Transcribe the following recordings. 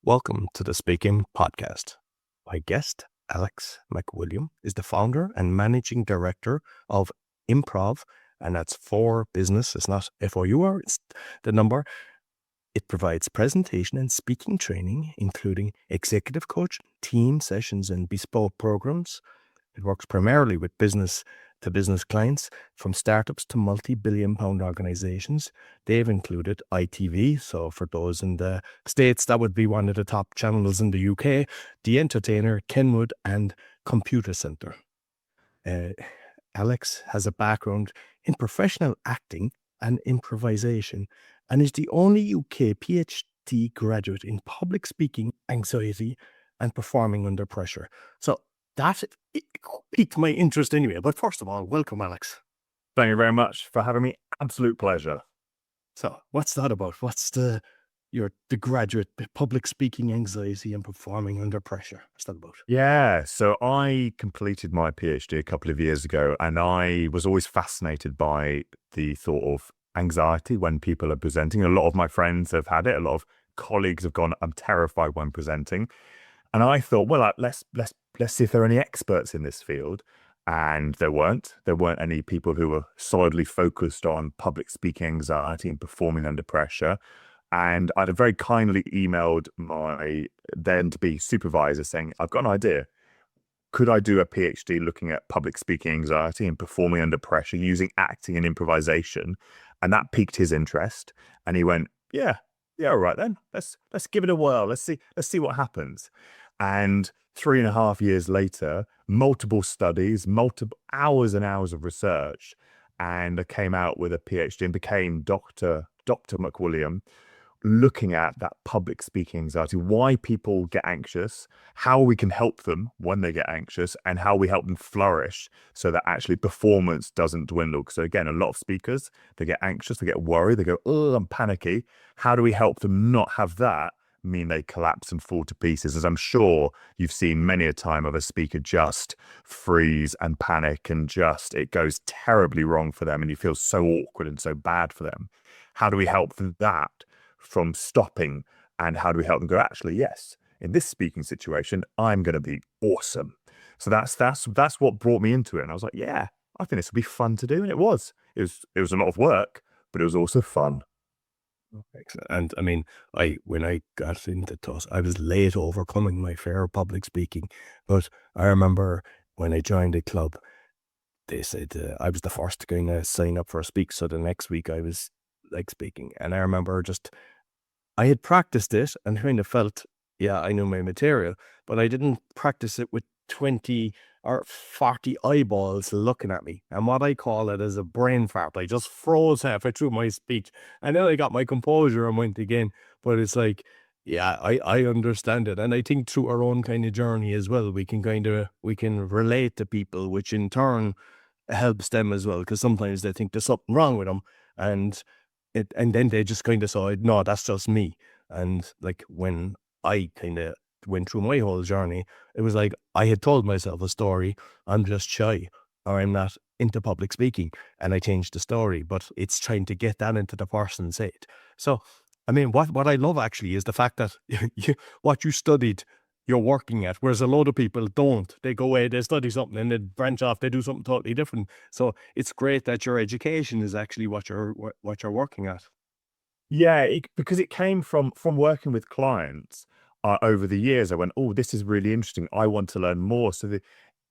Welcome to the Speaking Podcast. My guest, Alex McWilliam, is the founder and managing director of Improv, and that's for business. It's not FOUR, it's the number. It provides presentation and speaking training, including executive coach, team sessions, and bespoke programs. It works primarily with business to business clients, from startups to multi-billion-pound organizations. They've included ITV, so for those in the States, that would be one of the top channels in the UK, The Entertainer, Kenwood, and Computer Centre. Alex has a background in professional acting and improvisation, and is the only UK PhD graduate in public speaking, anxiety, and performing under pressure. So that piqued my interest anyway. But first of all, welcome, Alex. Thank you very much for having me. Absolute pleasure. So what's that about? What's the graduate public speaking, anxiety, and performing under pressure? What's that about? Yeah, so I completed my PhD a couple of years ago, and I was always fascinated by the thought of anxiety when people are presenting. A lot of my friends have had it. A lot of colleagues have gone, I'm terrified when presenting. And I thought, well, let's see if there are any experts in this field. And there weren't. There weren't any people who were solidly focused on public speaking anxiety and performing under pressure. And I'd very kindly emailed my then-to-be supervisor saying, I've got an idea. Could I do a PhD looking at public speaking anxiety and performing under pressure using acting and improvisation? And that piqued his interest. And he went, yeah, all right then. Let's give it a whirl. Let's see what happens. And 3.5 years later, multiple studies, multiple hours and hours of research, and I came out with a PhD and became Dr. McWilliam, looking at that public speaking anxiety, why people get anxious, how we can help them when they get anxious, and how we help them flourish so that actually performance doesn't dwindle. So again, a lot of speakers, they get anxious, they get worried, they go, oh, I'm panicky. How do we help them not have that mean they collapse and fall to pieces? As I'm sure you've seen many a time of a speaker just freeze and panic, and just it goes terribly wrong for them, and you feel so awkward and so bad for them. How do we help that from stopping, and how do we help them go, actually, yes, in this speaking situation, I'm going to be awesome? So that's what brought me into it. And I was like, yeah, I think this would be fun to do. And it was a lot of work, but it was also fun. And I mean, when I got into TUS, I was late overcoming my fear of public speaking. But I remember when I joined the club, they said I was the first to kind of sign up for a speak. So the next week I was like speaking. And I remember I had practiced it and kind of felt, yeah, I knew my material, but I didn't practice it with 20 or 40 eyeballs looking at me. And what I call it is a brain fart. I just froze halfway through my speech. And then I got my composure and went again. But it's like, yeah, I understand it. And I think through our own kind of journey as well, we can relate to people, which in turn helps them as well. Because sometimes they think there's something wrong with them. And then they just kind of saw it, no, that's just me. And like when I kind of went through my whole journey, it was like I had told myself a story, I'm just shy, or I'm not into public speaking, and I changed the story. But it's trying to get that into the person's head. So I mean, what I love actually is the fact that what you studied, you're working at, whereas a lot of people don't. They go away, they study something, and they branch off, they do something totally different. So it's great that your education is actually what you're working at. Yeah, because it came from working with clients over the years. I went, oh, this is really interesting. I want to learn more. So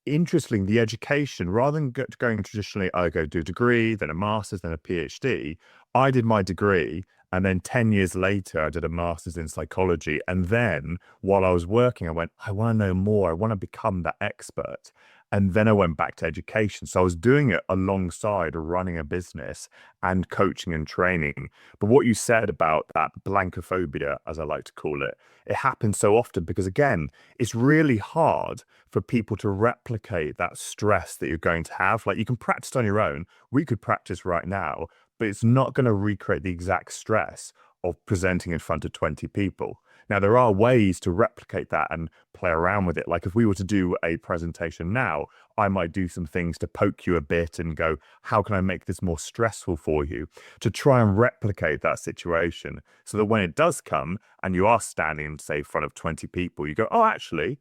interestingly, the education, rather than going traditionally, I go do a degree, then a master's, then a PhD, I did my degree. And then 10 years later, I did a master's in psychology. And then while I was working, I went, I want to know more. I want to become that expert. And then I went back to education. So I was doing it alongside running a business and coaching and training. But what you said about that blankophobia, as I like to call it, it happens so often because, again, it's really hard for people to replicate that stress that you're going to have. Like, you can practice on your own. We could practice right now, but it's not going to recreate the exact stress of presenting in front of 20 people. Now, there are ways to replicate that and play around with it. Like if we were to do a presentation now, I might do some things to poke you a bit and go, how can I make this more stressful for you, to try and replicate that situation so that when it does come and you are standing, say, in front of 20 people, you go, oh, actually,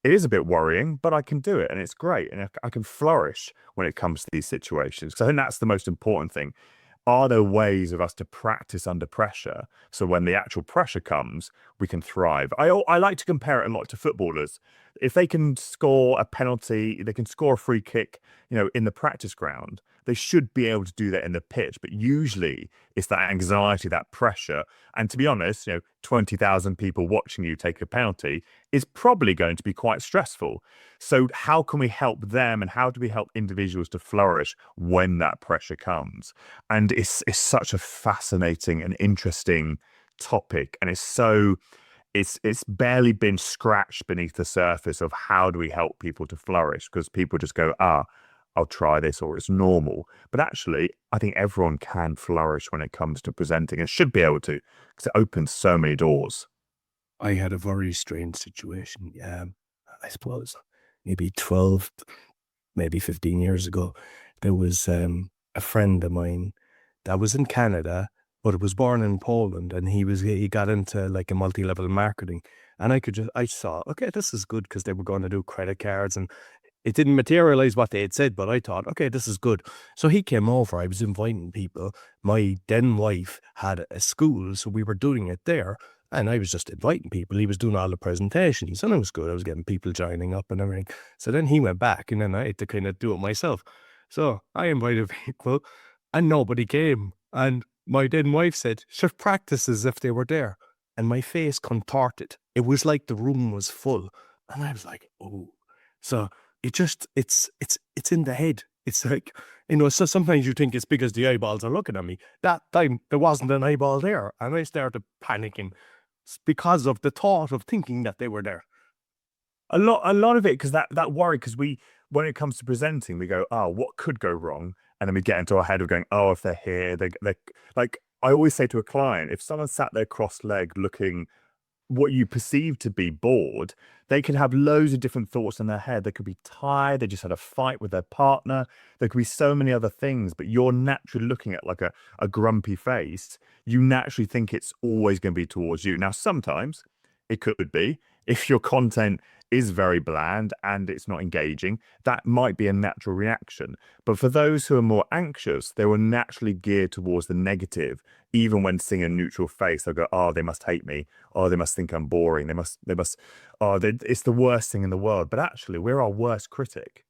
it is a bit worrying, but I can do it and it's great. And I can flourish when it comes to these situations. So I think that's the most important thing. Are there ways of us to practice under pressure so when the actual pressure comes, we can thrive? I like to compare it a lot to footballers. If they can score a penalty, they can score a free kick, in the practice ground, they should be able to do that in the pitch. But usually it's that anxiety, that pressure. And to be honest, 20,000 people watching you take a penalty is probably going to be quite stressful. So how can we help them and how do we help individuals to flourish when that pressure comes? And it's such a fascinating and interesting topic. And it's barely been scratched beneath the surface of how do we help people to flourish, because people just go, I'll try this, or it's normal. But actually, I think everyone can flourish when it comes to presenting and should be able to, because it opens so many doors. I had a very strange situation. I suppose maybe 12, maybe 15 years ago, there was a friend of mine that was in Canada, but was born in Poland, and he got into like a multi-level marketing. And I saw, okay, this is good because they were going to do credit cards, and it didn't materialize what they had said, but I thought, okay, this is good. So he came over. I was inviting people. My then wife had a school, so we were doing it there. And I was just inviting people. He was doing all the presentations, and it was good. I was getting people joining up and everything. So then he went back, and then I had to kind of do it myself. So I invited people, and nobody came. And my then wife said, should practice as if they were there. And my face contorted. It was like the room was full. And I was like, oh. So it's in the head. It's like, so sometimes you think it's because the eyeballs are looking at me. That time there wasn't an eyeball there, and I started panicking because of the thought of thinking that they were there. A lot of it, because that worry, because when it comes to presenting, we go, oh, what could go wrong? And then we get into our head of going, oh, if they're here, they like, I always say to a client, if someone sat there cross-legged looking what you perceive to be bored, they could have loads of different thoughts in their head. They could be tired, they just had a fight with their partner. There could be so many other things, but you're naturally looking at like a grumpy face. You naturally think it's always going to be towards you. Now, sometimes it could be, if your content is very bland and it's not engaging, that might be a natural reaction. But for those who are more anxious, they will naturally gear towards the negative. Even when seeing a neutral face, they'll go, oh, they must hate me. Oh, they must think I'm boring. It's the worst thing in the world. But actually, we're our worst critic.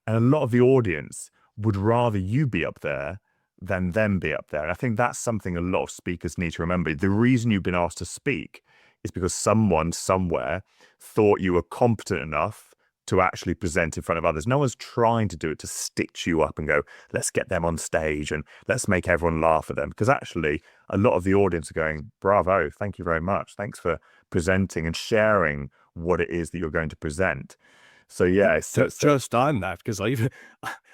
And a lot of the audience would rather you be up there than them be up there. And I think that's something a lot of speakers need to remember. The reason you've been asked to speak is because someone somewhere thought you were competent enough to actually present in front of others. No one's trying to do it to stitch you up and go, let's get them on stage and let's make everyone laugh at them. Because actually, a lot of the audience are going, bravo, thank you very much. Thanks for presenting and sharing what it is that you're going to present. So yeah, just on that, because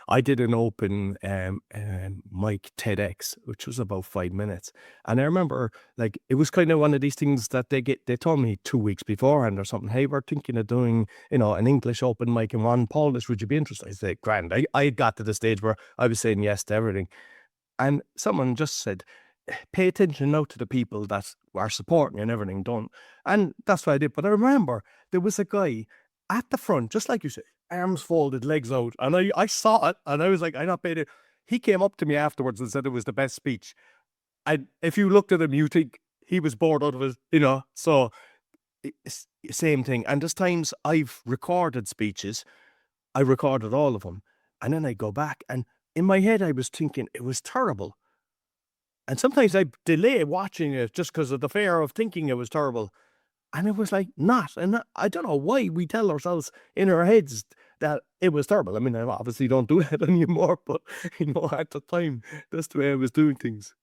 I did an open mic TEDx, which was about 5 minutes, and I remember like it was kind of one of these things that they told me 2 weeks beforehand or something. Hey, we're thinking of doing an English open mic and one Polish. Would you be interested? I said, grand. I got to the stage where I was saying yes to everything, and someone just said, pay attention now to the people that are supporting and everything done, and that's what I did. But I remember there was a guy at the front, just like you said, arms folded, legs out. And I saw it, and I was like, I not paid it. He came up to me afterwards and said it was the best speech. And if you looked at him, you think he was bored out of it, So it's same thing. And there's times I've recorded speeches, I recorded all of them, and then I go back, and in my head I was thinking it was terrible. And sometimes I delay watching it just because of the fear of thinking it was terrible. And it was like not. And I don't know why we tell ourselves in our heads that it was terrible. I mean, I obviously don't do that anymore, but at the time, that's the way I was doing things.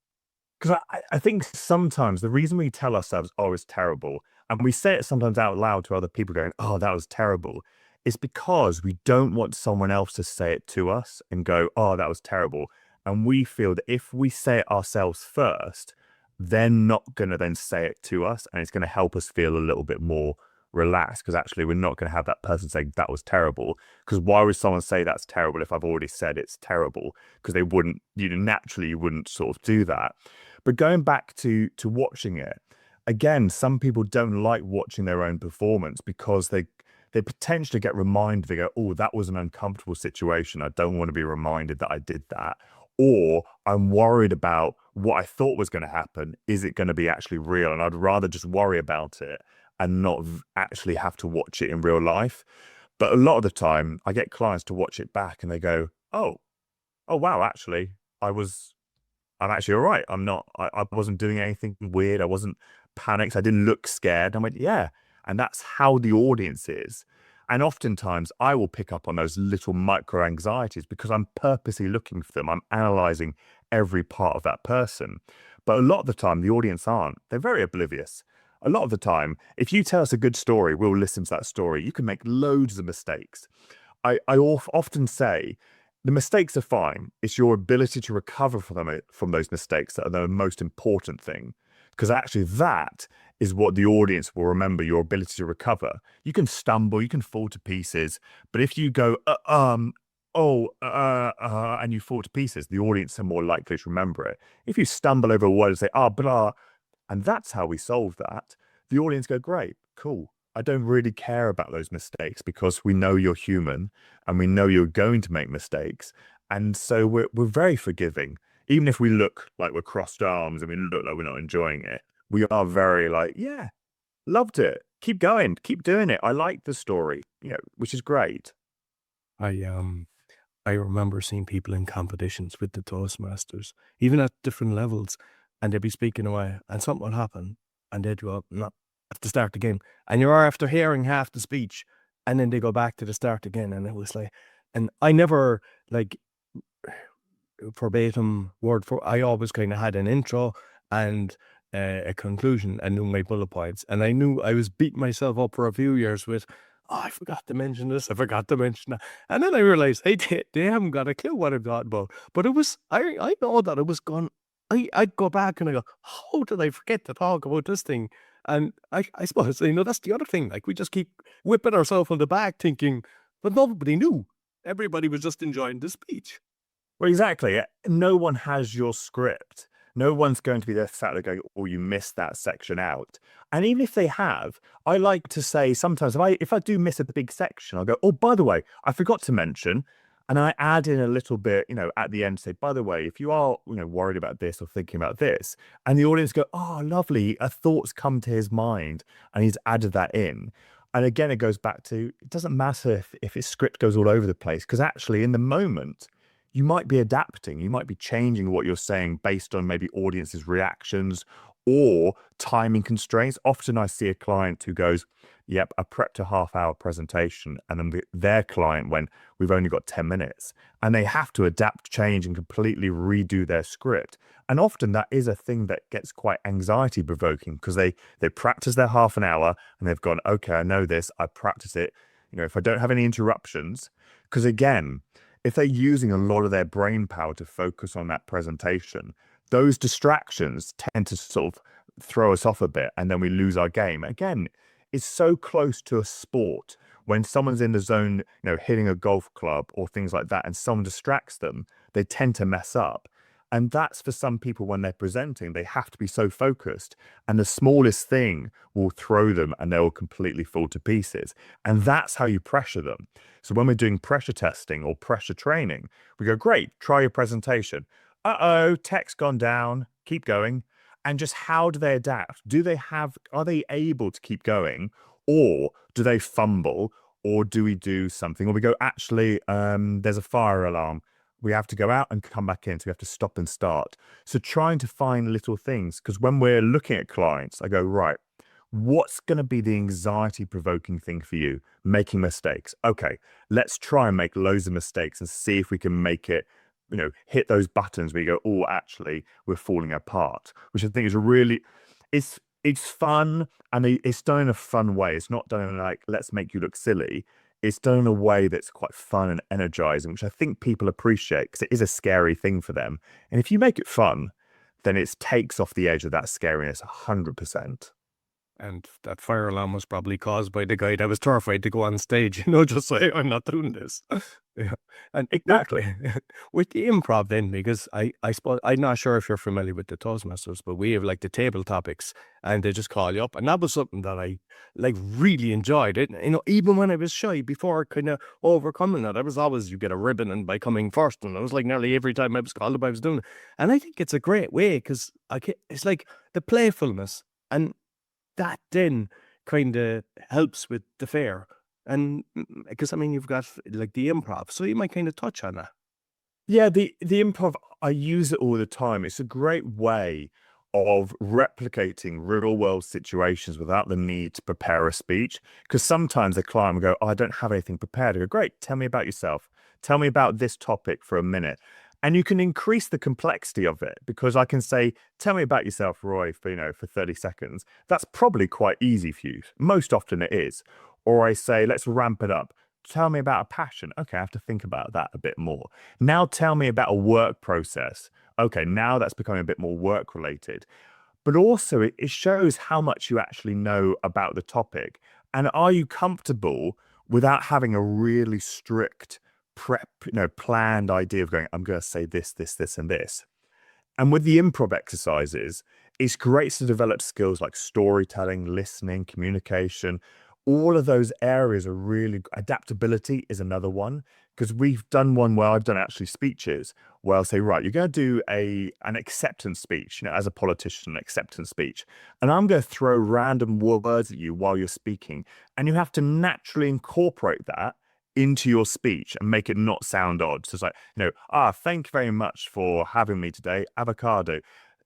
Because I think sometimes the reason we tell ourselves, oh, it's terrible, and we say it sometimes out loud to other people going, oh, that was terrible, is because we don't want someone else to say it to us and go, oh, that was terrible. And we feel that if we say it ourselves first, they're not going to then say it to us, and it's going to help us feel a little bit more relaxed, because actually we're not going to have that person saying that was terrible. Because why would someone say that's terrible if I've already said it's terrible? Because they wouldn't, naturally you wouldn't sort of do that. But going back to watching it again, some people don't like watching their own performance because they potentially get reminded. They go, oh, that was an uncomfortable situation. I don't want to be reminded that I did that. Or I'm worried about what I thought was going to happen. Is it going to be actually real? And I'd rather just worry about it and not actually have to watch it in real life. But a lot of the time, I get clients to watch it back and they go, oh, wow, actually, I'm actually all right. I wasn't doing anything weird. I wasn't panicked. I didn't look scared. I went, yeah. And that's how the audience is. And oftentimes I will pick up on those little micro anxieties because I'm purposely looking for them. I'm analyzing every part of that person. But a lot of the time, the audience aren't. They're very oblivious. A lot of the time, if you tell us a good story, we'll listen to that story. You can make loads of mistakes. I often say the mistakes are fine. It's your ability to recover from those mistakes that are the most important thing. Because actually that is what the audience will remember, your ability to recover. You can stumble, you can fall to pieces, but if you go, and you fall to pieces, the audience are more likely to remember it. If you stumble over a word and say, blah, and that's how we solve that, the audience go, great, cool. I don't really care about those mistakes because we know you're human and we know you're going to make mistakes. And so we're very forgiving. Even if we look like we're crossed arms and we look like we're not enjoying it, we are very like, yeah, loved it. Keep going, keep doing it. I like the story, which is great. I remember seeing people in competitions with the Toastmasters, even at different levels, and they'd be speaking away, and something would happen, and they'd go up, not have to start again. And you're after hearing half the speech, and then they go back to the start again, and it was like, and I never like verbatim word for. I always kind of had an intro and a conclusion, and knew my bullet points, and I knew I was beating myself up for a few years with. Oh, I forgot to mention this. I forgot to mention that. And then I realized, hey, they haven't got a clue what I'm talking about. But it was, I know that it was gone. I'd go back and I go, how did I forget to talk about this thing? And I suppose, that's the other thing. Like, we just keep whipping ourselves on the back thinking, but nobody knew. Everybody was just enjoying the speech. Well, exactly. No one has your script. No one's going to be there sat there going, oh, you missed that section out. And even if they have, I like to say sometimes if I do miss a big section, I'll go, oh, by the way, I forgot to mention, and I add in a little bit, at the end, say, by the way, if you are, worried about this or thinking about this, and the audience go, oh, lovely, a thought's come to his mind, and he's added that in. And again, it goes back to, it doesn't matter if his script goes all over the place, because actually in the moment, you might be adapting, you might be changing what you're saying based on maybe audience's reactions or timing constraints. Often I see a client who goes, yep, I prepped a half-hour presentation, and then their client went, we've only got 10 minutes. And they have to adapt, change, and completely redo their script. And often that is a thing that gets quite anxiety provoking because they practice their half an hour and they've gone, okay, I know this, I practice it. If I don't have any interruptions, because again, if they're using a lot of their brain power to focus on that presentation, those distractions tend to sort of throw us off a bit and then we lose our game. Again, it's so close to a sport. When someone's in the zone, hitting a golf club or things like that, and someone distracts them, they tend to mess up. And that's for some people when they're presenting, they have to be so focused. And the smallest thing will throw them and they will completely fall to pieces. And that's how you pressure them. So when we're doing pressure testing or pressure training, we go, great, try your presentation. Uh-oh, tech's gone down, keep going. And just how do they adapt? Are they able to keep going? Or do they fumble? Or do we do something? Or we go, actually, there's a fire alarm. We have to go out and come back in. So we have to stop and start. So trying to find little things, because when we're looking at clients, I go, right, what's going to be the anxiety provoking thing for you? Making mistakes. Okay, let's try and make loads of mistakes and see if we can make it, hit those buttons where you go, oh, actually, we're falling apart, which I think is really, it's fun, and it's done in a fun way. It's not done in like, let's make you look silly. It's done in a way that's quite fun and energizing, which I think people appreciate because it is a scary thing for them. And if you make it fun, then it takes off the edge of that scariness 100%. And that fire alarm was probably caused by the guy that was terrified to go on stage, just say, I'm not doing this. Yeah. And Exactly. with the improv then, because I suppose, I'm not sure if you're familiar with the Toastmasters, but we have like the table topics and they just call you up. And that was something that I like really enjoyed it. Even when I was shy before kind of overcoming that, I was always, you get a ribbon and by coming first. And it was like nearly every time I was called up, I was doing it. And I think it's a great way because it's like the playfulness. And that then kind of helps with the fair. And because you've got like the improv, so you might kind of touch on that. Yeah, the improv, I use it all the time. It's a great way of replicating real world situations without the need to prepare a speech. Because sometimes the client will go, oh, I don't have anything prepared. I go, great, tell me about yourself. Tell me about this topic for a minute. And you can increase the complexity of it because I can say, tell me about yourself, Roy, for 30 seconds. That's probably quite easy for you. Most often it is. Or I say, let's ramp it up. Tell me about a passion. Okay, I have to think about that a bit more. Now tell me about a work process. Okay, now that's becoming a bit more work related. But also it shows how much you actually know about the topic. And are you comfortable without having a really strict prep, planned idea of going, I'm going to say this, this, this, and this. And with the improv exercises, it's great to develop skills like storytelling, listening, communication. All of those areas are really, adaptability is another one, because we've done one where I've done actually speeches where I'll say, right, you're going to do an acceptance speech, as a politician, an acceptance speech. And I'm going to throw random words at you while you're speaking. And you have to naturally incorporate that into your speech and make it not sound odd. So it's like, thank you very much for having me today, avocado.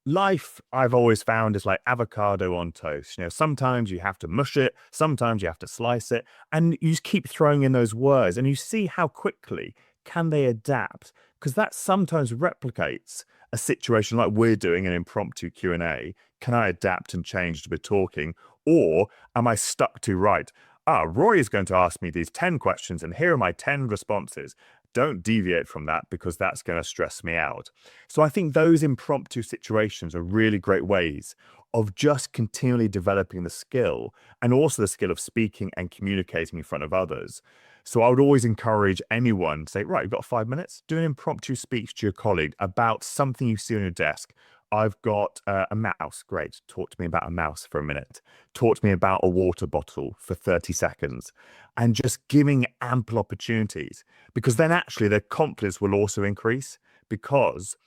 Life, I've always found, is like avocado on toast. Sometimes you have to mush it, sometimes you have to slice it, and you just keep throwing in those words and you see how quickly can they adapt, because that sometimes replicates a situation like we're doing an impromptu Q&A. Can I adapt and change as we're talking, or am I stuck to, right, Roy is going to ask me these 10 questions and here are my 10 responses. Don't deviate from that because that's going to stress me out. So I think those impromptu situations are really great ways of just continually developing the skill, and also the skill of speaking and communicating in front of others. So I would always encourage anyone to say, right, you've got 5 minutes, do an impromptu speech to your colleague about something you see on your desk. I've got a mouse. Great. Talk to me about a mouse for a minute. Talk to me about a water bottle for 30 seconds. And just giving ample opportunities, because then actually their confidence will also increase, because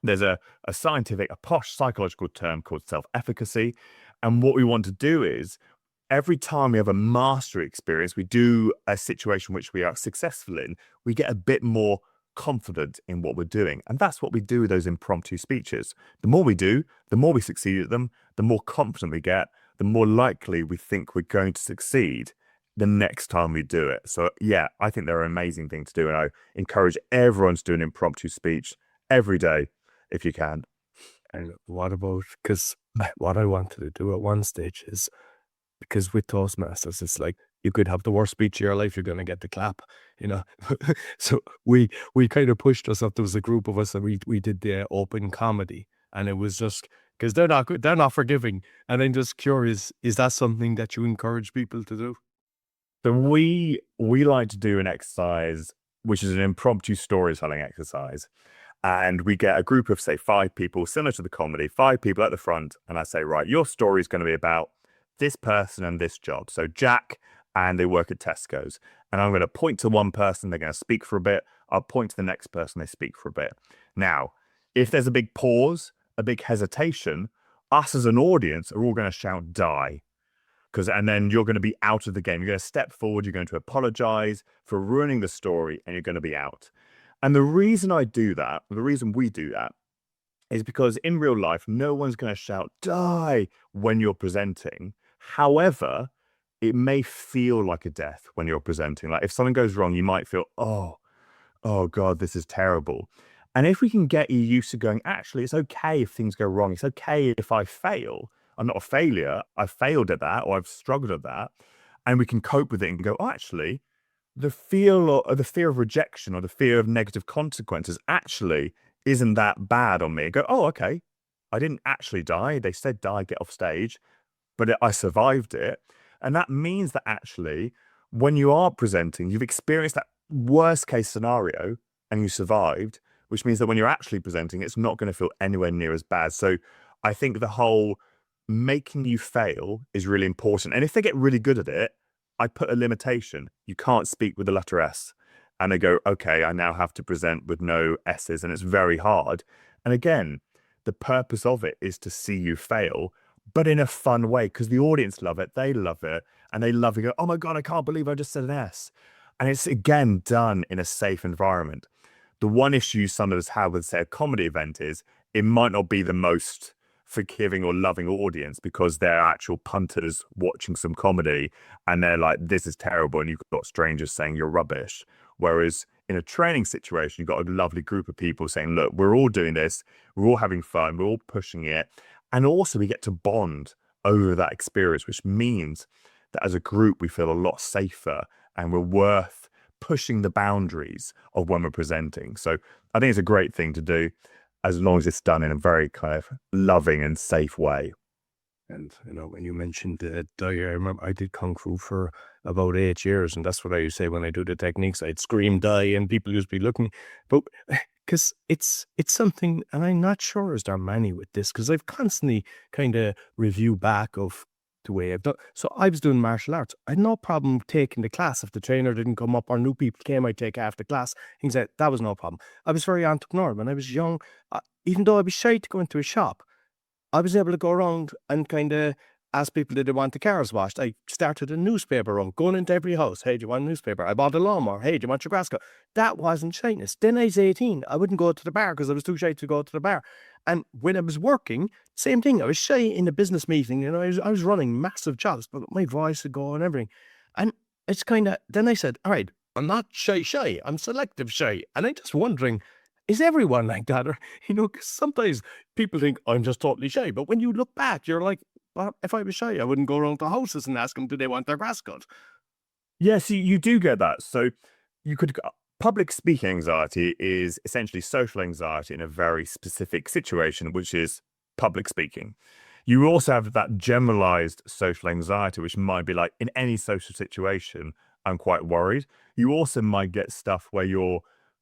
there's a scientific, a posh psychological term called self-efficacy. And what we want to do is, every time we have a mastery experience, we do a situation which we are successful in, we get a bit more confident in what we're doing. And that's what we do with those impromptu speeches. The more we do, the more we succeed at them, the more confident we get, the more likely we think we're going to succeed the next time we do it. So yeah, I think they're an amazing thing to do. And I encourage everyone to do an impromptu speech every day if you can. And what about, because what I wanted to do at one stage is, because with Toastmasters, it's like you could have the worst speech of your life, you're going to get the clap, So we kind of pushed us up. There was a group of us and we did the open comedy, and it was just because they're not good, they're not forgiving. And I'm just curious, is that something that you encourage people to do? So we like to do an exercise which is an impromptu storytelling exercise. And we get a group of, say, 5 people, similar to the comedy, 5 people at the front. And I say, right, your story is going to be about this person and this job. So Jack, and they work at Tesco's. And I'm going to point to one person, they're going to speak for a bit. I'll point to the next person, they speak for a bit. Now, if there's a big pause, a big hesitation, us as an audience are all going to shout, die. And then you're going to be out of the game. You're going to step forward, you're going to apologize for ruining the story, and you're going to be out. And the reason I do that, the reason we do that, is because in real life, no one's going to shout, die, when you're presenting. However, it may feel like a death when you're presenting. Like if something goes wrong, you might feel, oh God, this is terrible. And if we can get you used to going, actually, it's okay if things go wrong. It's okay if I fail. I'm not a failure. I've failed at that, or I've struggled at that. And we can cope with it and go, oh, actually, the fear of rejection or the fear of negative consequences actually isn't that bad on me. Go, oh, okay, I didn't actually die. They said die, get off stage, but I survived it. And that means that actually, when you are presenting, you've experienced that worst case scenario and you survived, which means that when you're actually presenting, it's not going to feel anywhere near as bad. So I think the whole making you fail is really important. And if they get really good at it, I put a limitation. You can't speak with the letter S. And they go, okay, I now have to present with no S's, and it's very hard. And again, the purpose of it is to see you fail, but in a fun way, because the audience love it, they love it, and they love it. Go, oh my God, I can't believe I just said an S. And it's again done in a safe environment. The one issue some of us have with, say, a comedy event is it might not be the most forgiving or loving audience because they're actual punters watching some comedy and they're like, this is terrible. And you've got strangers saying you're rubbish. Whereas in a training situation, you've got a lovely group of people saying, look, we're all doing this. We're all having fun. We're all pushing it. And also we get to bond over that experience, which means that as a group, we feel a lot safer and we're worth pushing the boundaries of when we're presenting. So I think it's a great thing to do as long as it's done in a very kind of loving and safe way. And, when you mentioned Dai, I remember I did Kung Fu for about 8 years, and that's what I used to say when I do the techniques. I'd scream Dai, and people used to be looking. But because it's something, and I'm not sure is there many with this, because I've constantly kind of review back of the way I've done. So I was doing martial arts. I had no problem taking the class. If the trainer didn't come up or new people came, I'd take half the class. Things like that was no problem. I was very entrepreneurial. When I was young, even though I was shy to go into a shop, I was able to go around and kind of ask people, did they want the cars washed? I started a newspaper run, going into every house. Hey, do you want a newspaper? I bought a lawnmower. Hey, do you want your grass cut? That wasn't shyness. Then I was 18. I wouldn't go to the bar because I was too shy to go to the bar. And when I was working, same thing. I was shy in a business meeting. I was running massive jobs, but my voice would go and everything. And it's kind of, then I said, all right, I'm not shy. I'm selective shy. And I'm just wondering, is everyone like that? Or, 'cause sometimes people think I'm just totally shy. But when you look back, you're like, well, if I was shy, I wouldn't go around to houses and ask them, do they want their grass cut? Yes, you do get that. So you could public speaking anxiety is essentially social anxiety in a very specific situation, which is public speaking. You also have that generalized social anxiety, which might be like in any social situation, I'm quite worried. You also might get stuff where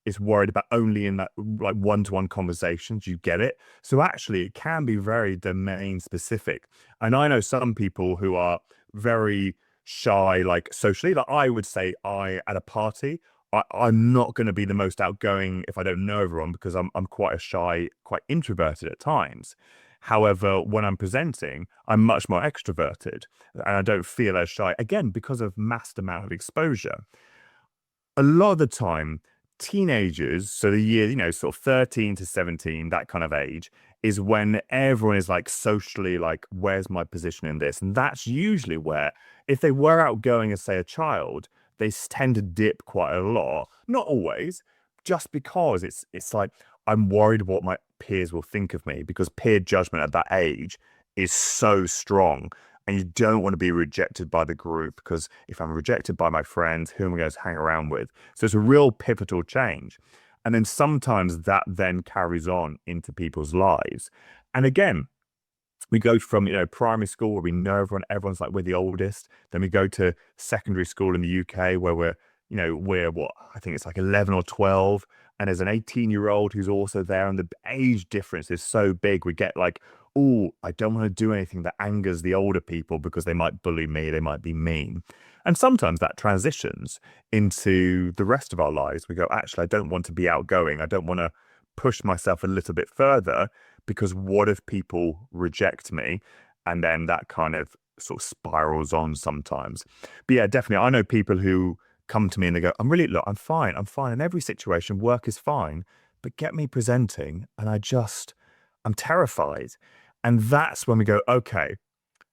it's worried about only in that like one-to-one conversations, you get it. So actually it can be very domain specific. And I know some people who are very shy, like socially, like I would say at a party, I'm not going to be the most outgoing if I don't know everyone because I'm quite a shy, quite introverted at times. However, when I'm presenting, I'm much more extroverted and I don't feel as shy, again, because of massed amount of exposure. A lot of the time, teenagers, so the year, sort of 13 to 17, that kind of age, is when everyone is like socially like, where's my position in this? And that's usually where, if they were outgoing as, say, a child, they tend to dip quite a lot. Not always, just because it's like, I'm worried what my peers will think of me because peer judgment at that age is so strong. And you don't want to be rejected by the group because if I'm rejected by my friends, who am I going to hang around with? So it's a real pivotal change. And then sometimes that then carries on into people's lives. And again, we go from, primary school where we know everyone's like we're the oldest. Then we go to secondary school in the UK where we're what, I think it's like 11 or 12. And there's an 18-year-old who's also there. And the age difference is so big. We get like, oh, I don't want to do anything that angers the older people because they might bully me, they might be mean. And sometimes that transitions into the rest of our lives. We go, actually, I don't want to be outgoing. I don't want to push myself a little bit further because what if people reject me? And then that kind of sort of spirals on sometimes. But yeah, definitely. I know people who come to me and they go, look, I'm fine. In every situation, work is fine, but get me presenting and I'm terrified. And that's when we go, okay,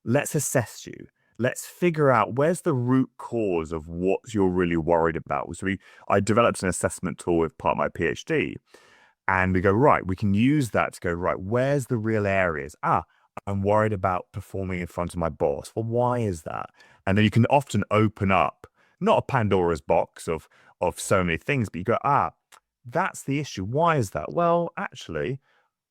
let's assess you. Let's figure out where's the root cause of what you're really worried about. So I developed an assessment tool with part of my PhD. And we go, right, we can use that to go, right, where's the real areas? I'm worried about performing in front of my boss. Well, why is that? And then you can often open up, not a Pandora's box of so many things, but you go, that's the issue. Why is that? Well, actually,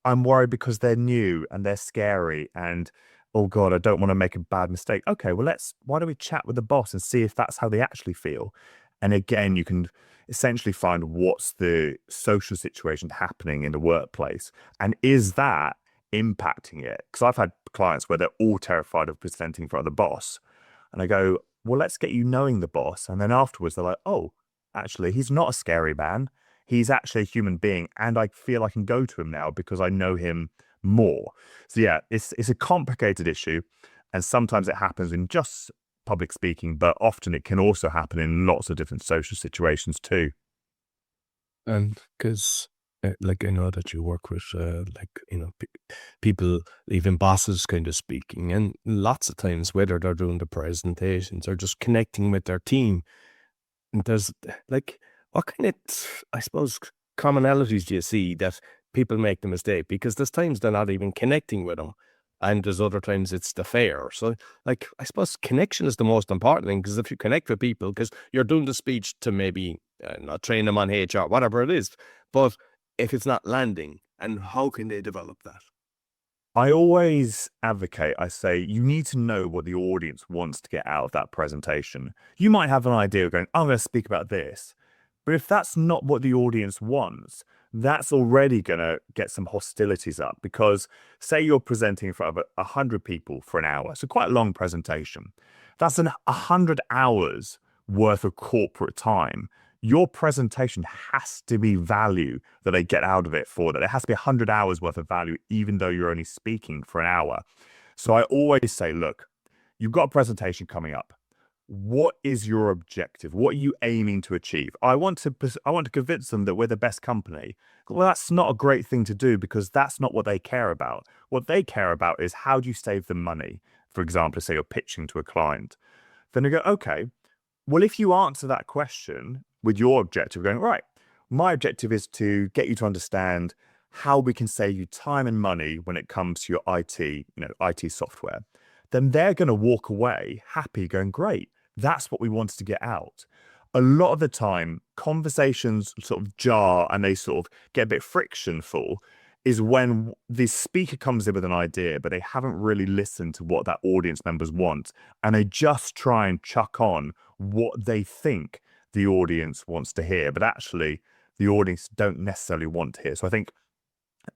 I'm worried because they're new and they're scary and oh God, I don't want to make a bad mistake. Okay, well why don't we chat with the boss and see if that's how they actually feel? And again, you can essentially find what's the social situation happening in the workplace and is that impacting it? Because I've had clients where they're all terrified of presenting in front of the boss. And I go, well, let's get you knowing the boss. And then afterwards, they're like, oh, actually, he's not a scary man. He's actually a human being. And I feel I can go to him now because I know him more. So, yeah, it's a complicated issue. And sometimes it happens in just public speaking, but often it can also happen in lots of different social situations too. And because, like, I know that you work with, people, even bosses kind of speaking, and lots of times, whether they're doing the presentations or just connecting with their team, and there's like, what kind of, I suppose, commonalities do you see that people make the mistake? Because there's times they're not even connecting with them, and there's other times it's the fair. So, like, I suppose connection is the most important thing, because if you connect with people, because you're doing the speech to maybe not train them on HR, whatever it is, but if it's not landing, and how can they develop that? I always advocate, I say, you need to know what the audience wants to get out of that presentation. You might have an idea of going, I'm going to speak about this. But if that's not what the audience wants, that's already going to get some hostilities up because say you're presenting in front of 100 people for an hour. So quite a long presentation. That's 100 hours worth of corporate time. Your presentation has to be value that they get out of it for that. It has to be 100 hours worth of value, even though you're only speaking for an hour. So I always say, look, you've got a presentation coming up. What is your objective? What are you aiming to achieve? I want to convince them that we're the best company. Well, that's not a great thing to do because that's not what they care about. What they care about is how do you save them money? For example, say you're pitching to a client. Then you go, okay, well, if you answer that question with your objective, going, right, my objective is to get you to understand how we can save you time and money when it comes to your IT software, then they're going to walk away happy going, great, that's what we wanted to get out. A lot of the time, conversations sort of jar and they sort of get a bit frictionful is when the speaker comes in with an idea, but they haven't really listened to what that audience members want. And they just try and chuck on what they think the audience wants to hear, but actually the audience don't necessarily want to hear. So I think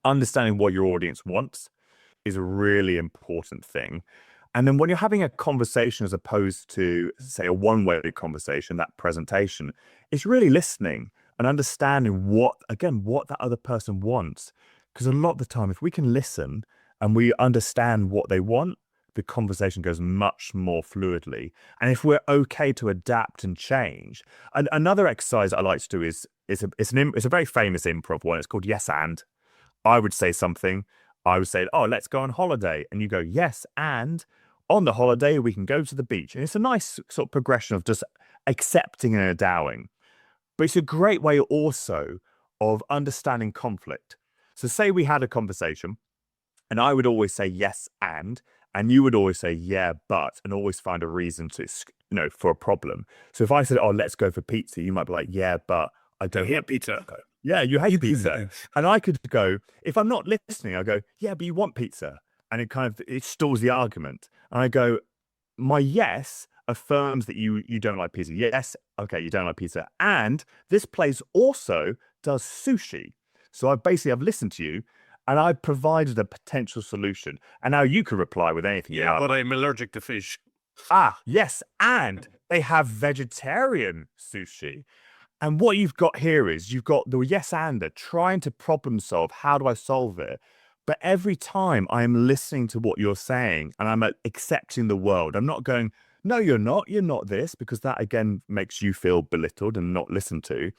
understanding what your audience wants is a really important thing. And then when you're having a conversation as opposed to, say, a one-way conversation, that presentation, it's really listening and understanding what that other person wants. Because a lot of the time, if we can listen and we understand what they want, the conversation goes much more fluidly. And if we're okay to adapt and change, and another exercise I like to do is it's a very famous improv one. It's called Yes and. I would say something. I would say, oh, let's go on holiday. And you go, yes, and on the holiday, we can go to the beach. And it's a nice sort of progression of just accepting and endowing. But it's a great way also of understanding conflict. So say we had a conversation and I would always say yes, and you would always say, yeah, but, and always find a reason to, for a problem. So if I said, oh, let's go for pizza, you might be like, yeah, but I don't hate pizza. Yeah, you hate pizza. And I could go, if I'm not listening, I go, yeah, but you want pizza. And it stalls the argument. And I go, my yes affirms that you don't like pizza. Yes, okay, you don't like pizza. And this place also does sushi. So I've listened to you and I've provided a potential solution. And now you can reply with anything. Yeah, but I'm allergic to fish. Ah, yes. And they have vegetarian sushi. And what you've got here is you've got the yes-ander trying to problem solve. How do I solve it? But every time I'm listening to what you're saying and I'm accepting the world, I'm not going, no, you're not this, because that again makes you feel belittled and not listened to.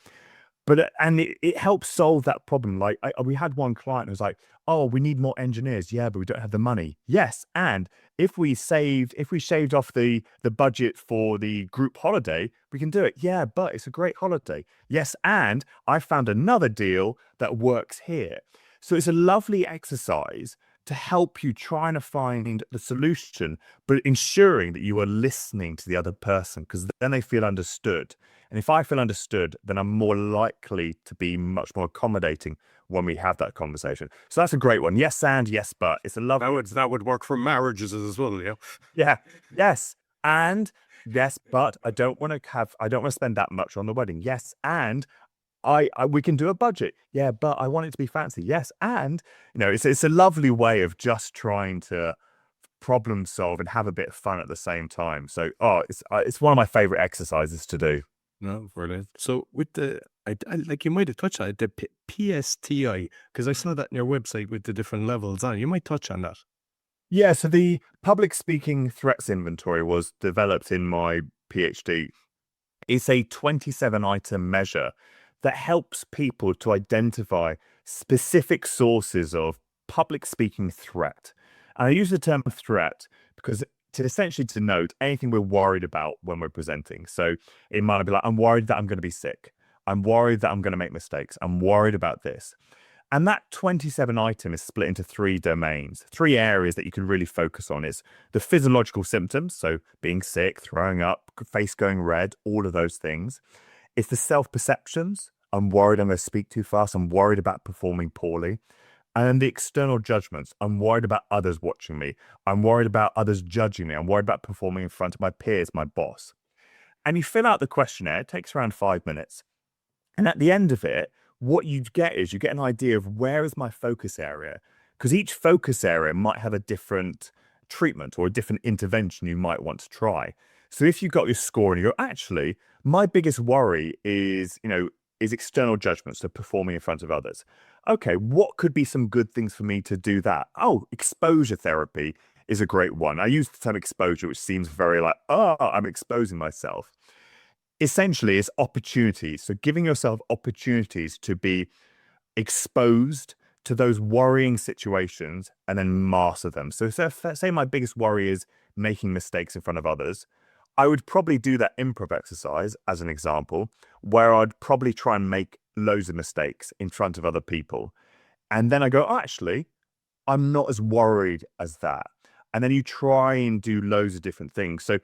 But it helps solve that problem. Like we had one client who was like, oh, we need more engineers. Yeah, but we don't have the money. Yes. And if we shaved off the budget for the group holiday, we can do it. Yeah, but it's a great holiday. Yes. And I found another deal that works here. So it's a lovely exercise to help you trying to find the solution, but ensuring that you are listening to the other person, because then they feel understood. And if I feel understood, then I'm more likely to be much more accommodating when we have that conversation. So that's a great one. Yes, and yes, but it's a love. That would work for marriages as well, yeah. Yeah. Yes. And yes, but I don't want to spend that much on the wedding. Yes. And we can do a budget. Yeah, but I want it to be fancy. Yes. And it's a lovely way of just trying to problem solve and have a bit of fun at the same time. So, it's one of my favorite exercises to do. No, brilliant. So with like you might have touched on it, the PSTI, because I saw that on your website with the different levels on. You might touch on that. Yeah, so the public speaking threats inventory was developed in my PhD. It's a 27-item measure that helps people to identify specific sources of public speaking threat. And I use the term threat because to essentially denote anything we're worried about when we're presenting. So it might be like, I'm worried that I'm going to be sick. I'm worried that I'm going to make mistakes. I'm worried about this. And that 27 item is split into 3 domains, 3 areas that you can really focus on. It's the physiological symptoms, so being sick, throwing up, face going red, all of those things. It's the self-perceptions. I'm worried I'm going to speak too fast. I'm worried about performing poorly. And then the external judgments. I'm worried about others watching me. I'm worried about others judging me. I'm worried about performing in front of my peers, my boss. And you fill out the questionnaire. It takes around 5 minutes. And at the end of it, what you get is you get an idea of where is my focus area, because each focus area might have a different treatment or a different intervention you might want to try. So if you got your score and you go, actually, my biggest worry is external judgments, so performing in front of others. Okay, what could be some good things for me to do that? Oh, exposure therapy is a great one. I use the term exposure, which seems very like, I'm exposing myself. Essentially, it's opportunities. So giving yourself opportunities to be exposed to those worrying situations and then master them. So say my biggest worry is making mistakes in front of others. I would probably do that improv exercise as an example, where I'd probably try and make loads of mistakes in front of other people. And then I go, actually, I'm not as worried as that. And then you try and do loads of different things. So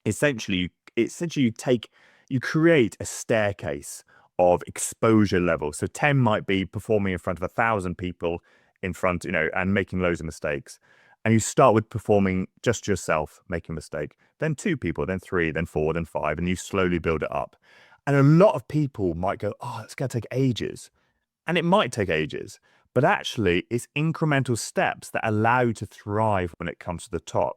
essentially you create a staircase of exposure levels. So 10 might be performing in front of 1,000 people in front, and making loads of mistakes. And you start with performing just yourself, making a mistake, then 2 people, then 3, then 4, then 5, and you slowly build it up. And a lot of people might go, it's going to take ages. And it might take ages, but actually it's incremental steps that allow you to thrive when it comes to the top.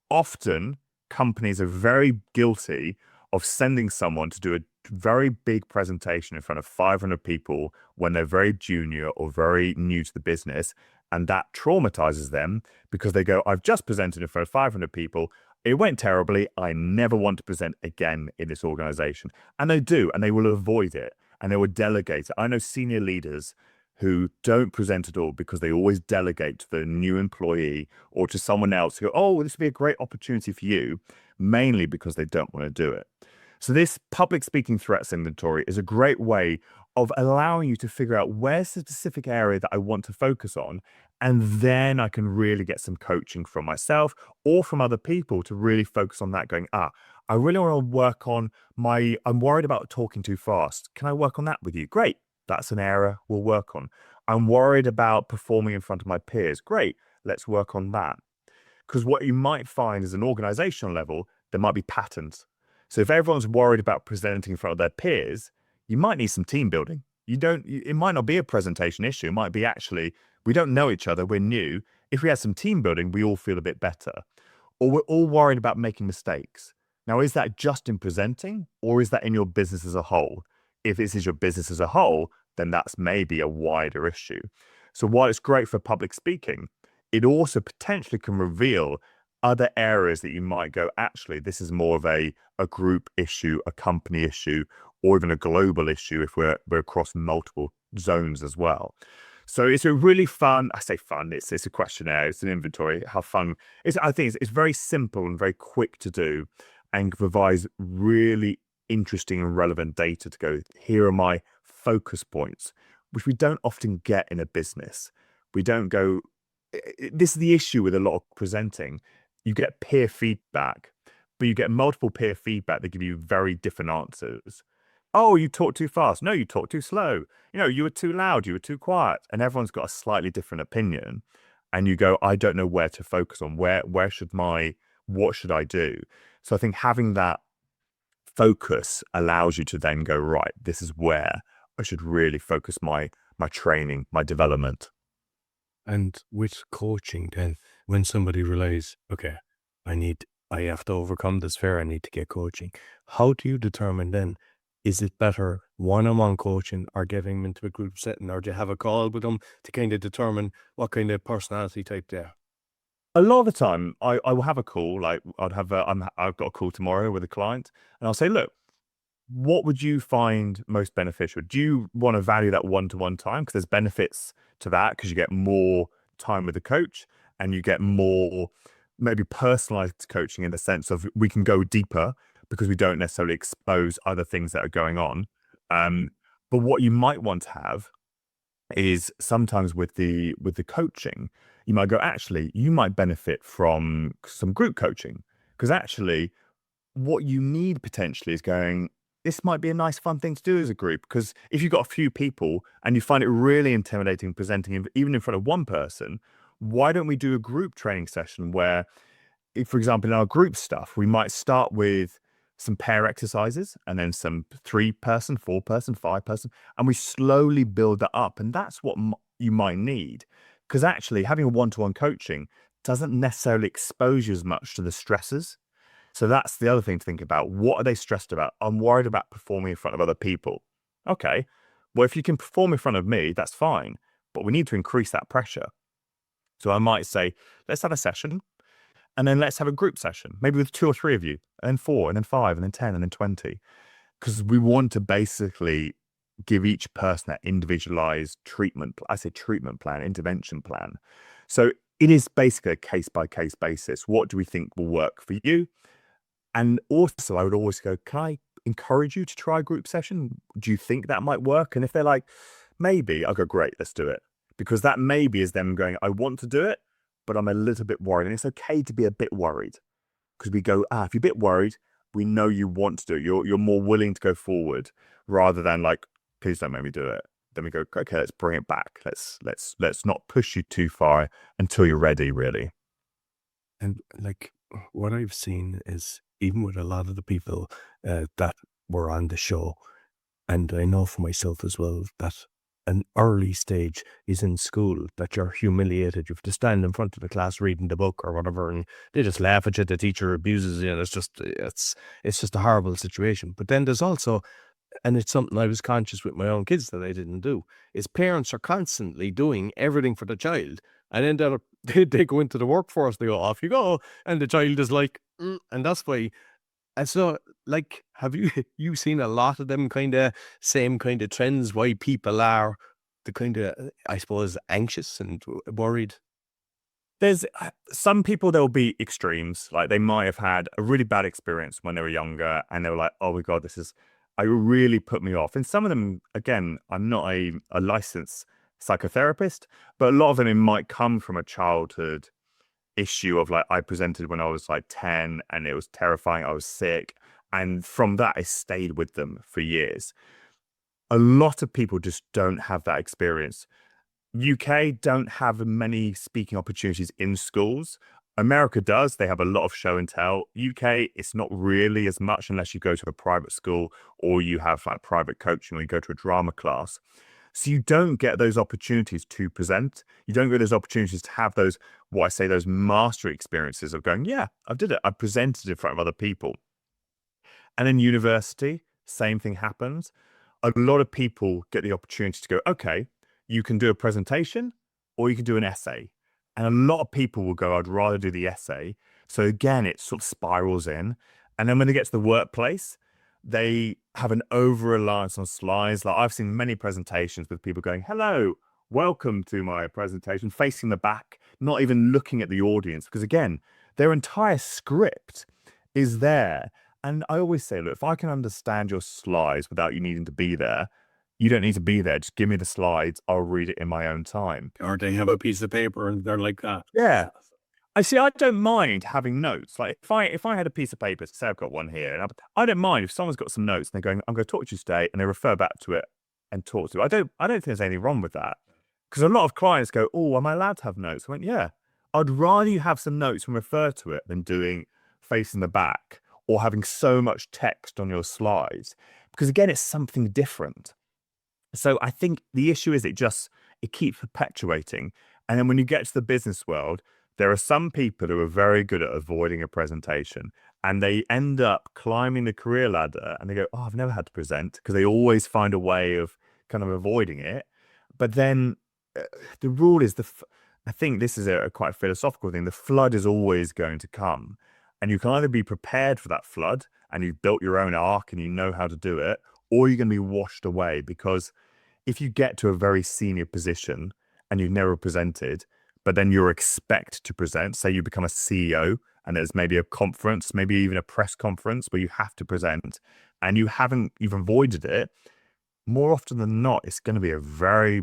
Often companies are very guilty of sending someone to do a very big presentation in front of 500 people when they're very junior or very new to the business. And that traumatizes them because they go, I've just presented in front of 500 people. It went terribly. I never want to present again in this organization. And they do, and they will avoid it and they will delegate it. I know senior leaders who don't present at all because they always delegate to the new employee or to someone else who go, this would be a great opportunity for you, mainly because they don't want to do it. So this public speaking threats inventory is a great way of allowing you to figure out where's the specific area that I want to focus on. And then I can really get some coaching from myself or from other people to really focus on that, going, I really want to work on I'm worried about talking too fast. Can I work on that with you? Great. That's an area we'll work on. I'm worried about performing in front of my peers. Great. Let's work on that. Because what you might find is an organizational level, there might be patterns. So if everyone's worried about presenting in front of their peers, you might need some team building. It might not be a presentation issue. It might be actually, we don't know each other. We're new. If we had some team building, we all feel a bit better. Or we're all worried about making mistakes. Now, is that just in presenting or is that in your business as a whole? If this is your business as a whole, then that's maybe a wider issue. So while it's great for public speaking, it also potentially can reveal other areas that you might go, actually, this is more of a group issue, a company issue, or even a global issue if we're across multiple zones as well. So it's a really fun, I say fun, it's a questionnaire, it's an inventory, how fun. I think it's very simple and very quick to do and provides really interesting and relevant data to go, here are my focus points, which we don't often get in a business. We don't go, this is the issue with a lot of presenting. You get peer feedback, but you get multiple peer feedback that give you very different answers. Oh, you talk too fast. No, you talk too slow. You were too loud. You were too quiet. And everyone's got a slightly different opinion. And you go, I don't know where to focus on. What should I do? So I think having that focus allows you to then go, right, this is where I should really focus my training, my development. And with coaching, then when somebody realizes, okay, I have to overcome this fear, I need to get coaching. How do you determine then, is it better one-on-one coaching or getting them into a group setting, or do you have a call with them to kind of determine what kind of personality type they are? A lot of the time, I will have a call. Like I've got a call tomorrow with a client, and I'll say, look, what would you find most beneficial? Do you want to value that one-to-one time? Because there's benefits to that, because you get more time with the coach and you get more maybe personalized coaching in the sense of we can go deeper because we don't necessarily expose other things that are going on. But what you might want to have is sometimes with the coaching, you might go, actually, you might benefit from some group coaching, because actually what you need potentially is going, this might be a nice fun thing to do as a group, because if you've got a few people and you find it really intimidating presenting even in front of one person, why don't we do a group training session where, if, for example, in our group stuff, we might start with some pair exercises and then some 3-person, 4-person, 5-person, and we slowly build that up. And that's what you might need, because actually having a one-to-one coaching doesn't necessarily expose you as much to the stresses. So that's the other thing to think about. What are they stressed about? I'm worried about performing in front of other people. Okay, well, if you can perform in front of me, that's fine, but we need to increase that pressure. So I might say, let's have a session, and then let's have a group session, maybe with 2 or 3 of you, and then 4, and then 5, and then 10, and then 20. Because we want to basically give each person that individualized treatment. I say treatment plan, intervention plan. So it is basically a case-by-case basis. What do we think will work for you? And also, I would always go, can I encourage you to try a group session? Do you think that might work? And if they're like, maybe, I'll go, great, let's do it. Because that maybe is them going, I want to do it, but I'm a little bit worried. And it's okay to be a bit worried, because we go, if you're a bit worried, we know you want to do it. You're more willing to go forward, rather than like, please don't make me do it. Then we go, okay, let's bring it back. Let's not push you too far until you're ready, really. And like what I've seen is, even with a lot of the people that were on the show, and I know for myself as well, that an early stage is in school, that you're humiliated. You have to stand in front of the class reading the book or whatever, and they just laugh at you. The teacher abuses you, and it's just a horrible situation. But then there's also, and it's something I was conscious with my own kids that I didn't do, is parents are constantly doing everything for the child, and then they go into the workforce, they go, off you go, and the child is like, and that's why. And so, like, have you seen a lot of them same kind of trends, why people are the kind of, I suppose, anxious and worried? There's some people, there'll be extremes. Like they might have had a really bad experience when they were younger, and they were like, oh my God, I really put me off. And some of them, again, I'm not a licensed psychotherapist, but a lot of them, it might come from a childhood issue of like, I presented when I was like 10 and it was terrifying. I was sick. And from that, it stayed with them for years. A lot of people just don't have that experience. UK don't have many speaking opportunities in schools. America does. They have a lot of show and tell. UK, it's not really as much unless you go to a private school or you have like private coaching or you go to a drama class. So you don't get those opportunities to present. You don't get those opportunities to have those, what I say, those mastery experiences of going, yeah, I did it. I presented in front of other people. And in university, same thing happens. A lot of people get the opportunity to go, okay, you can do a presentation or you can do an essay. And a lot of people will go, I'd rather do the essay. So again, it sort of spirals in. And then when they get to the workplace, they have an over-reliance on slides. Like I've seen many presentations with people going, hello, welcome to my presentation, facing the back, not even looking at the audience. Because again, their entire script is there. And I always say, look, if I can understand your slides without you needing to be there, You don't need to be there. Just give me the slides. I'll read it in my own time. Or they have a piece of paper and they're like that. Yeah. I see. I don't mind having notes. Like if I had a piece of paper, say I've got one here, and I don't mind if someone's got some notes and they're going, I'm going to talk to you today, and they refer back to it and talk to it. I don't think there's anything wrong with that, because a lot of clients go, oh, am I allowed to have notes? I went, yeah. I'd rather you have some notes and refer to it than doing facing the back or having so much text on your slides, because again, it's something different. So I think the issue is it keeps perpetuating. And then when you get to the business world, there are some people who are very good at avoiding a presentation, and they end up climbing the career ladder and they go, oh, I've never had to present, because they always find a way of kind of avoiding it. But then the rule is I think this is a quite philosophical thing. The flood is always going to come, and you can either be prepared for that flood and you've built your own ark and you know how to do it, or you're going to be washed away. Because if you get to a very senior position and you've never presented, but then you're expected to present, say you become a CEO and there's maybe a conference, maybe even a press conference where you have to present, and you've avoided it, more often than not, it's going to be a very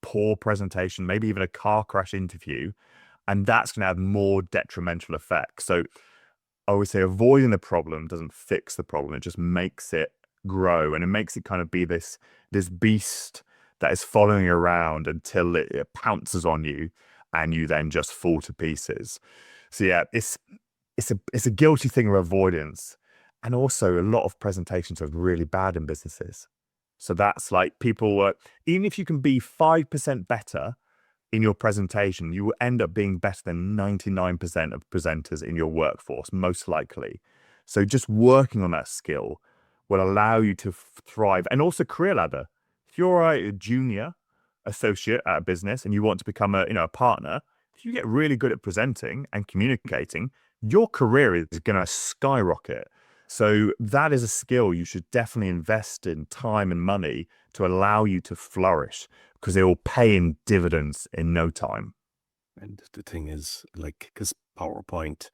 poor presentation, maybe even a car crash interview, and that's going to have more detrimental effects. So I always say avoiding the problem doesn't fix the problem. It just makes it grow, and it makes it kind of be this beast that is following you around until it pounces on you and you then just fall to pieces. So yeah, it's a guilty thing of avoidance. And also a lot of presentations are really bad in businesses. So that's like people, even if you can be 5% better in your presentation, you will end up being better than 99% of presenters in your workforce, most likely. So just working on that skill will allow you to thrive. And also career ladder. If you're a junior associate at a business and you want to become a partner, if you get really good at presenting and communicating, your career is going to skyrocket. So that is a skill you should definitely invest in time and money to allow you to flourish, because it will pay in dividends in no time. And the thing is, like, because PowerPoint,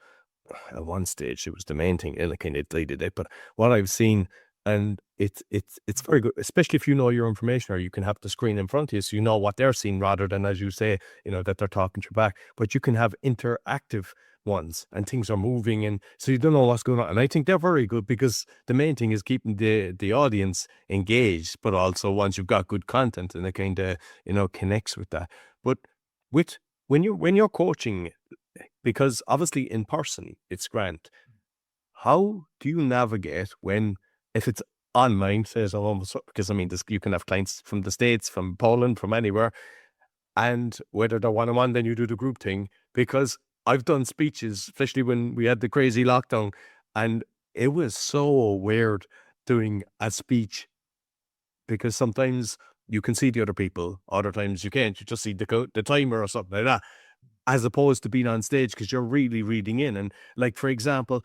at one stage, it was the main thing, and kind of deleted it. But what I've seen, and it's very good, especially if you know your information, or you can have the screen in front of you, so you know what they're seeing, rather than, as you say, that they're talking to your back. But you can have interactive ones, and things are moving, and so you don't know what's going on. And I think they're very good, because the main thing is keeping the audience engaged, but also once you've got good content, and it kind of connects with that. But when you're coaching, because obviously in person it's grand, how do you navigate if it's online, says almost, because I mean, you can have clients from the States, from Poland, from anywhere, and whether they're one-on-one, then you do the group thing. Because I've done speeches, especially when we had the crazy lockdown, and it was so weird doing a speech, because sometimes you can see the other people, other times you can't. You just see the timer or something like that, as opposed to being on stage, because you're really reading in. And like, for example,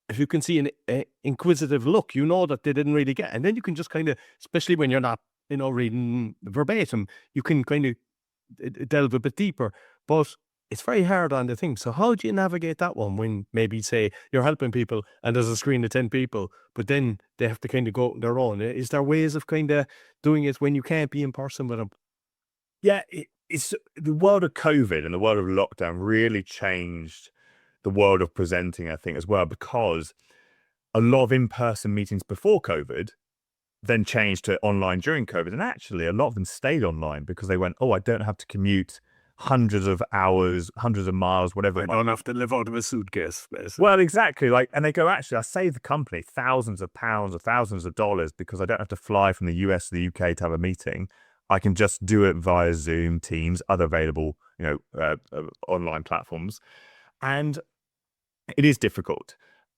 if you can see an inquisitive look, you know that they didn't really get. And then you can just kind of, especially when you're not, reading verbatim, you can kind of delve a bit deeper. But it's very hard on the thing. So how do you navigate that one when maybe, say, you're helping people and there's a screen of 10 people, but then they have to kind of go on their own? Is there ways of kind of doing it when you can't be in person with them? Yeah, it's the world of COVID and the world of lockdown really changed the world of presenting, I think, as well, because a lot of in-person meetings before COVID then changed to online during COVID. And actually, a lot of them stayed online because they went, oh, I don't have to commute hundreds of hours, hundreds of miles, whatever. I don't have to live out of a suitcase, basically. Well, exactly. And they go, actually, I saved the company thousands of pounds or thousands of dollars, because I don't have to fly from the US to the UK to have a meeting. I can just do it via Zoom, Teams, other available, online platforms. And it is difficult.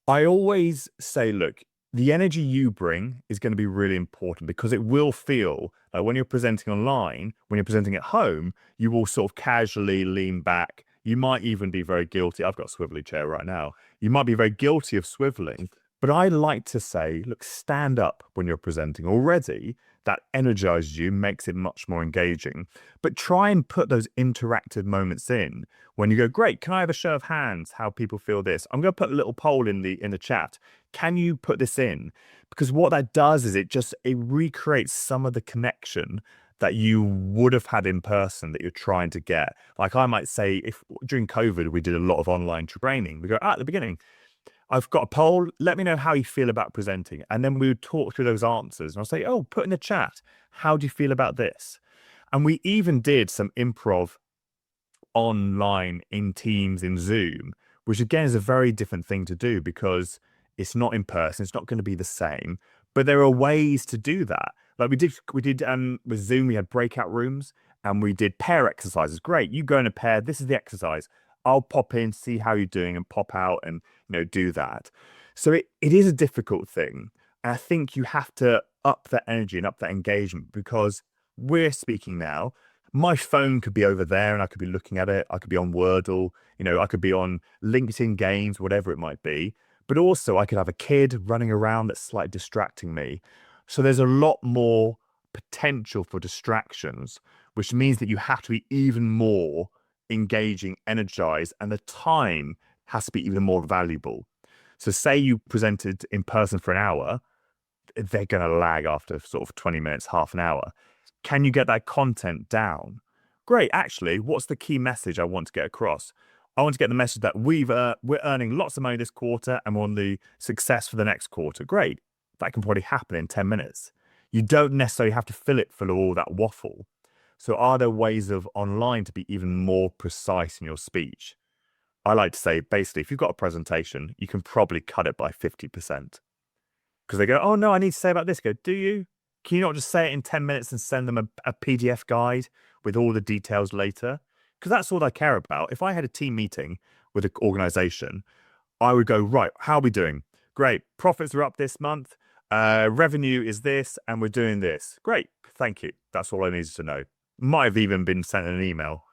I always say, look, the energy you bring is going to be really important, because it will feel like when you're presenting online, when you're presenting at home, you will sort of casually lean back. You might even be very guilty. I've got a swivelly chair right now. You might be very guilty of swiveling, But I like to say, look, stand up when you're presenting. Already, that energizes you, makes it much more engaging. But try and put those interactive moments in when you go, great, can I have a show of hands how people feel this? I'm going to put a little poll in the chat. Can you put this in? Because what that does is it recreates some of the connection that you would have had in person that you're trying to get. Like I might say, if during COVID we did a lot of online training, we go at the beginning, I've got a poll. Let me know how you feel about presenting. And then we would talk through those answers. And I'll say, oh, put in the chat, how do you feel about this? And we even did some improv online in Teams, in Zoom, which again is a very different thing to do because it's not in person. It's not going to be the same. But there are ways to do that. Like we did with Zoom, we had breakout rooms and we did pair exercises. Great. You go in a pair. This is the exercise. I'll pop in, see how you're doing and pop out and, do that. So it is a difficult thing. And I think you have to up that energy and up that engagement because we're speaking now. My phone could be over there and I could be looking at it. I could be on Wordle, I could be on LinkedIn games, whatever it might be. But also I could have a kid running around that's slightly distracting me. So there's a lot more potential for distractions, which means that you have to be even more engaging, energized, and the time has to be even more valuable. So say you presented in person for an hour, they're going to lag after sort of 20 minutes, half an hour. Can you get that content down? Great. Actually, what's the key message I want to get across? I want to get the message that we're earning lots of money this quarter and we're on the success for the next quarter. Great. That can probably happen in 10 minutes. You don't necessarily have to fill it full of all that waffle. So are there ways of online to be even more precise in your speech? I like to say, basically, if you've got a presentation, you can probably cut it by 50%. Because they go, oh, no, I need to say about this. Go, do you? Can you not just say it in 10 minutes and send them a PDF guide with all the details later? Because that's all I care about. If I had a team meeting with an organization, I would go, right, how are we doing? Great. Profits are up this month. Revenue is this, and we're doing this. Great. Thank you. That's all I needed to know. Might have even been sent an email,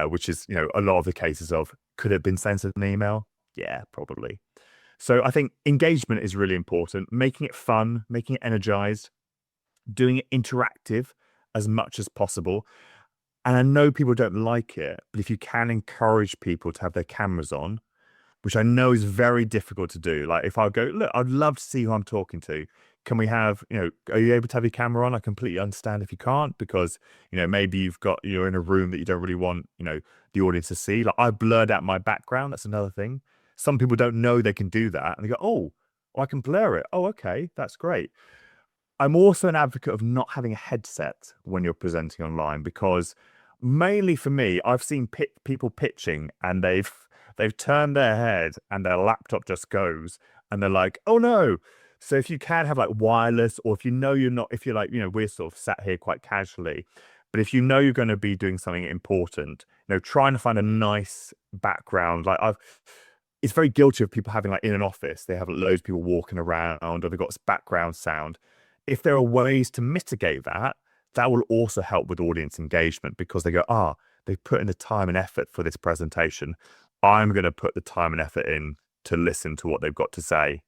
which is, a lot of the cases of, could it have been sent as an email? Yeah, probably. So I think engagement is really important, making it fun, making it energized, doing it interactive as much as possible. And I know people don't like it, but if you can encourage people to have their cameras on, which I know is very difficult to do. Like if I go, look, I'd love to see who I'm talking to. Can we have, are you able to have your camera on? I completely understand if you can't because, maybe you're in a room that you don't really want, the audience to see. Like I blurred out my background. That's another thing. Some people don't know they can do that. And they go, oh, I can blur it. Oh, okay. That's great. I'm also an advocate of not having a headset when you're presenting online because mainly for me, I've seen people pitching and they've turned their head and their laptop just goes and they're like, oh no. So if you can have like wireless or if if you're like, we're sort of sat here quite casually, but if you're going to be doing something important, trying to find a nice background. It's very guilty of people having like in an office, they have loads of people walking around or they've got background sound. If there are ways to mitigate that, that will also help with audience engagement because they go, they've put in the time and effort for this presentation. I'm going to put the time and effort in to listen to what they've got to say.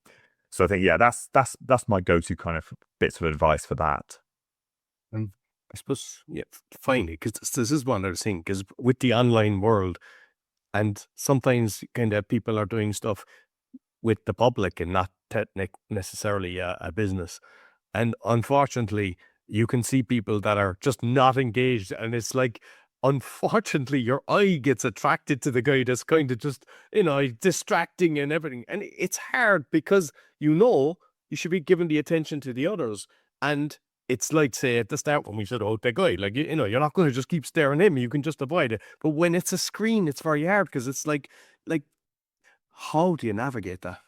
So I think, yeah, that's my go-to kind of bits of advice for that. And I suppose, yeah, finally, because this is one other thing, because with the online world, and sometimes kind of people are doing stuff with the public and not necessarily a business. And unfortunately, you can see people that are just not engaged. And it's like, unfortunately, your eye gets attracted to the guy that's kind of just, distracting and everything. And it's hard because, you should be giving the attention to the others. And it's like, say, at the start when we said, oh, the guy, like, you're not going to just keep staring at him. You can just avoid it. But when it's a screen, it's very hard because it's like, how do you navigate that?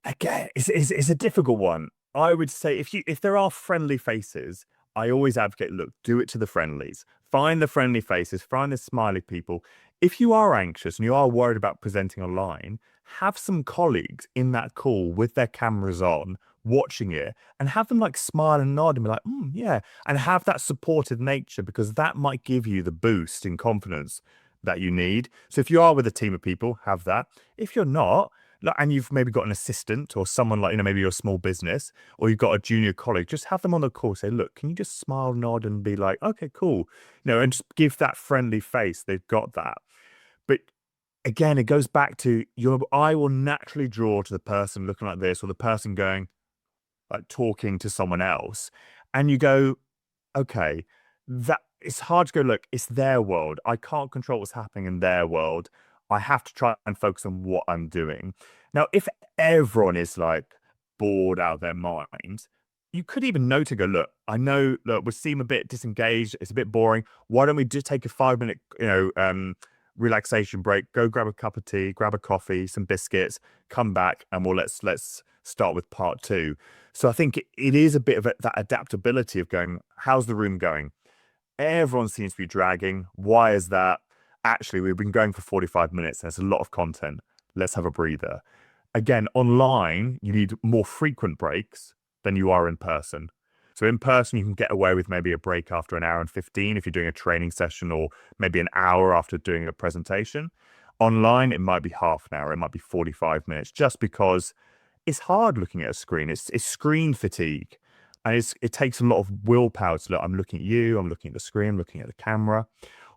Again, it's a difficult one. I would say if there are friendly faces, I always advocate, look, do it to the friendlies. Find the friendly faces, find the smiley people. If you are anxious and you are worried about presenting online, have some colleagues in that call with their cameras on, watching it, and have them like smile and nod and be like, yeah, and have that supportive nature because that might give you the boost in confidence that you need. So if you are with a team of people, have that. If you're not, and you've maybe got an assistant or someone like, maybe you're a small business or you've got a junior colleague, just have them on the call, say, look, can you just smile, nod and be like, okay, cool. And just give that friendly face. They've got that. But again, it goes back to your eye will naturally draw to the person looking like this or the person going, like talking to someone else. And you go, okay, that it's hard to go, look, it's their world. I can't control what's happening in their world. I have to try and focus on what I'm doing. Now, if everyone is like bored out of their mind, you could even note and go, look, I know, look, we seem a bit disengaged. It's a bit boring. Why don't we just take a 5-minute, relaxation break, go grab a cup of tea, grab a coffee, some biscuits, come back, and let's start with part two. So I think it is a bit of that adaptability of going, how's the room going? Everyone seems to be dragging. Why is that? Actually, we've been going for 45 minutes. There's a lot of content. Let's have a breather. Again, online, you need more frequent breaks than you are in person. So in person, you can get away with maybe a break after an hour and 15 if you're doing a training session, or maybe an hour after doing a presentation. Online, it might be half an hour. It might be 45 minutes, just because it's hard looking at a screen. It's screen fatigue. And it takes a lot of willpower to look. I'm looking at you, I'm looking at the screen, I'm looking at the camera,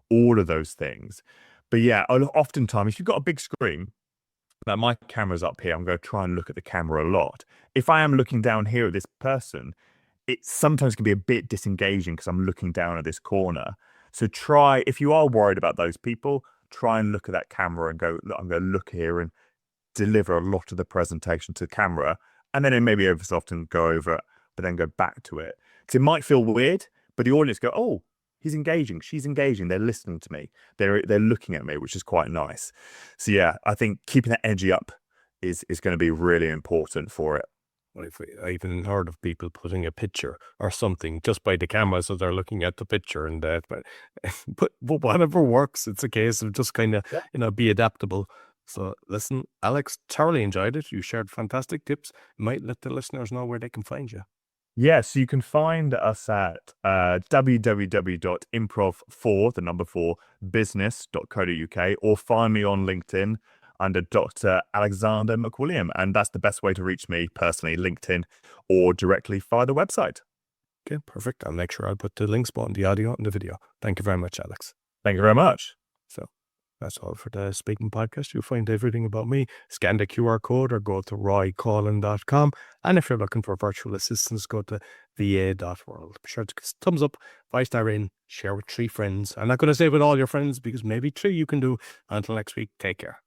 all of those things. But yeah, oftentimes, if you've got a big screen, like my camera's up here, I'm going to try and look at the camera a lot. If I am looking down here at this person, it sometimes can be a bit disengaging because I'm looking down at this corner. So if you are worried about those people, try and look at that camera and go, look, I'm going to look here and deliver a lot of the presentation to the camera. And then maybe every so often go over it, but then go back to it. Because it might feel weird, but the audience go, oh, he's engaging, she's engaging, they're listening to me, they're looking at me, which is quite nice. So yeah, I think keeping that edgy up is going to be really important for it. Well, I even heard of people putting a picture or something just by the camera, so they're looking at the picture and that. But whatever works, it's a case of just kind of be adaptable. So listen, Alex, thoroughly enjoyed it. You shared fantastic tips. Might let the listeners know where they can find you. Yes, you can find us at www.improv4business.co.uk, or find me on LinkedIn under Dr. Alexander McWilliam. And that's the best way to reach me personally, LinkedIn, or directly via the website. Okay, perfect. I'll make sure I'll put the links both in the audio and the video. Thank you very much, Alex. Thank you very much. So that's all for the Speaking Podcast. You'll find everything about me. Scan the QR code or go to roycollin.com. And if you're looking for virtual assistants, go to va.world. Be sure to thumbs up, 5-star in, share with 3 friends. I'm not going to say with all your friends because maybe 3 you can do. Until next week, take care.